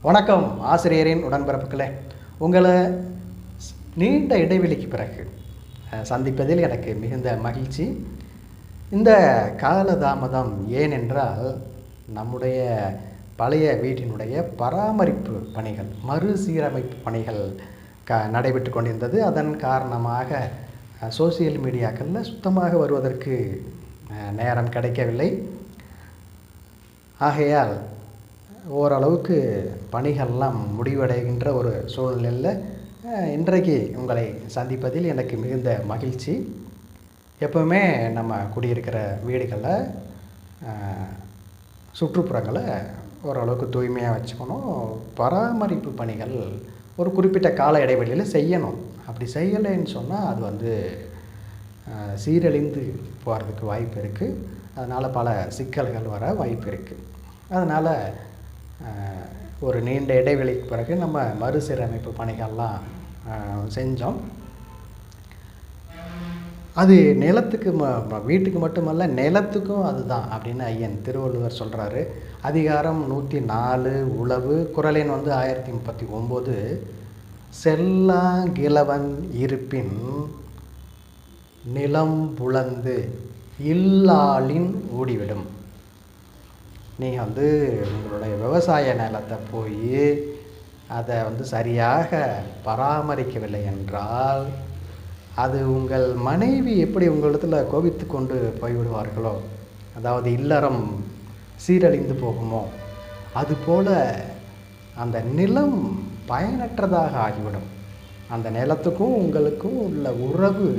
வணக்கம் ஆசிரியரின் உடன்பிறப்புகளே. உங்களை நீண்ட இடைவெளிக்கு பிறகு சந்திப்பதில் எனக்கு மிகுந்த மகிழ்ச்சி. இந்த காலதாமதம் ஏனென்றால் நம்முடைய பழைய வீட்டினுடைய பராமரிப்பு பணிகள், மறுசீரமைப்பு பணிகள் நடைபெற்று கொண்டிருந்தது. அதன் காரணமாக சோசியல் மீடியாக்களில் சுத்தமாக வருவதற்கு நேரம் கிடைக்கவில்லை. ஆகையால் ஓரளவுக்கு பணிகள்லாம் முடிவடைகின்ற ஒரு சூழ்நிலையில் இன்றைக்கு உங்களை சந்திப்பதில் எனக்கு மிகுந்த மகிழ்ச்சி. எப்போவுமே நம்ம குடியிருக்கிற வீடுகளில் சுற்றுப்புறங்களை ஓரளவுக்கு தூய்மையாக வச்சுக்கணும். பராமரிப்பு பணிகள் ஒரு குறிப்பிட்ட கால இடைவெளியில் செய்யணும். அப்படி செய்யலைன்னு சொன்னால் அது சீரழிந்து போகிறதுக்கு வாய்ப்பு இருக்குது. அதனால் பல சிக்கல்கள் வர வாய்ப்பு இருக்குது. அதனால் ஒரு நீண்ட இடைவெளிக்கு பிறகு நம்ம மறுசீரமைப்பு பணிகள்லாம் செஞ்சோம். அது நிலத்துக்கு வீட்டுக்கு மட்டுமல்ல, நிலத்துக்கும் அதுதான் அப்படின்னு ஐயன் திருவள்ளுவர் சொல்கிறாரு. அதிகாரம் 104 உழவு, குறள் எண் 1039. செல்லாங்கிழவன் இருப்பின் நிலம் புலந்து இல்லாளின் ஓடிவிடும். நீங்கள் உங்களுடைய விவசாய நிலத்தை போய் அதை சரியாக பராமரிக்கவில்லை என்றால் அது உங்கள் மனைவி எப்படி உங்களிடத்தில் கோபித்து கொண்டு போய்விடுவார்களோ, அதாவது இல்லறம் சீரழிந்து போகுமோ, அதுபோல் அந்த நிலம் பயனற்றதாக ஆகிவிடும். அந்த நிலத்துக்கும் உங்களுக்கும் உள்ள உறவு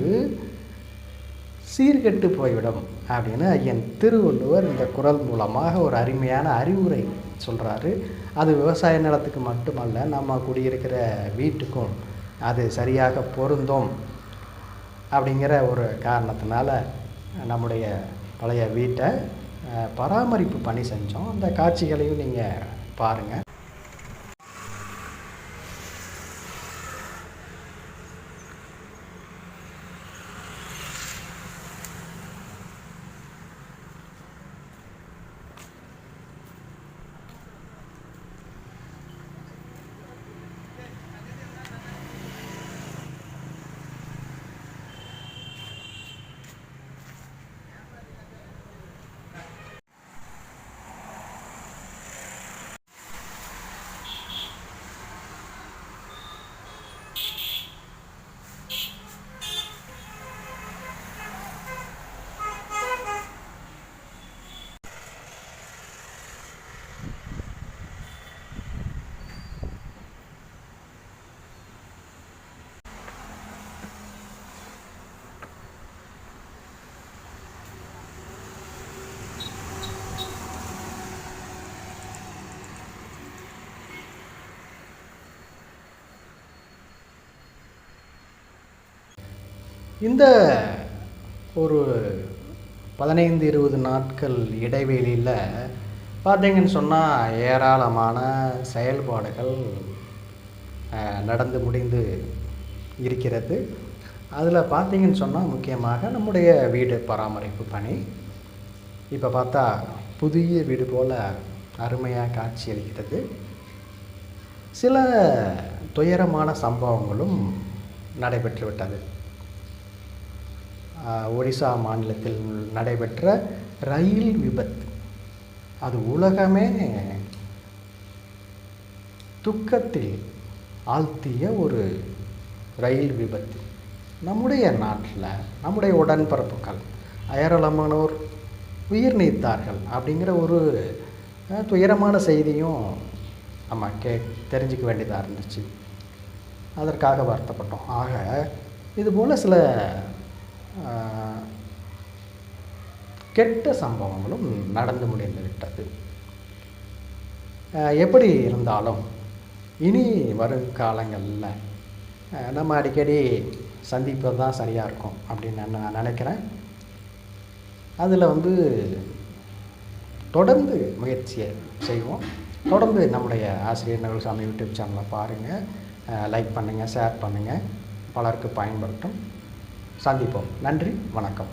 சீர்கெட்டு போய்விடும் அப்படின்னு ஐயன் திருவள்ளுவர் இந்த குறள் மூலமாக ஒரு அருமையான அறிவுரை சொல்கிறாரு. அது விவசாய நிலத்துக்கு மட்டுமல்ல, நம்ம குடியிருக்கிற வீட்டுக்கும் அது சரியாக பொருந்தும். அப்படிங்கிற ஒரு காரணத்தினால நம்முடைய பழைய வீட்டை பராமரிப்பு பணி செஞ்சோம். அந்த காட்சிகளையும் நீங்கள் பாருங்கள். இந்த ஒரு 15-20 நாட்கள் இடைவெளியில் பார்த்தீங்கன்னு சொன்னால் ஏராளமான செயல்பாடுகள் நடந்து முடிந்து இருக்கிறது. அதில் பார்த்தீங்கன்னு சொன்னால் முக்கியமாக நம்முடைய வீடு பராமரிப்பு பணி இப்போ பார்த்தா புதிய வீடு போல் அருமையாக காட்சி அளிக்கிறது. சில துயரமான சம்பவங்களும் நடைபெற்று விட்டது. ஒடிசா மாநிலத்தில் நடைபெற்ற ரயில் விபத்து, அது உலகமே துக்கத்தில் ஆழ்த்திய ஒரு ரயில் விபத்து. நம்முடைய நாட்டில் நம்முடைய உடன்பிறப்புகள் ஏராளமானோர் உயிர் நீத்தார்கள் அப்படிங்கிற ஒரு துயரமான செய்தியும் நம்ம தெரிஞ்சிக்க வேண்டியதாக இருந்துச்சு. அதற்காக வருத்தப்பட்டோம். ஆக இதுபோல் சில கெட்ட சம்பவங்களும் நடந்து முடிந்து விட்டது. எப்படி இருந்தாலும் இனி வரும் காலங்களில் நம்ம அடிக்கடி சந்திப்பது தான் சரியாக இருக்கும் அப்படின்னு நான் நினைக்கிறேன். அதில் தொடர்ந்து முயற்சியை செய்வோம். தொடர்ந்து நம்முடைய ஆசிரியர் நகுல்சாமி யூடியூப் சேனலை பாருங்கள், லைக் பண்ணுங்கள், ஷேர் பண்ணுங்கள், பலருக்கு பயன்படுத்தும். சந்திப்போம். நன்றி, வணக்கம்.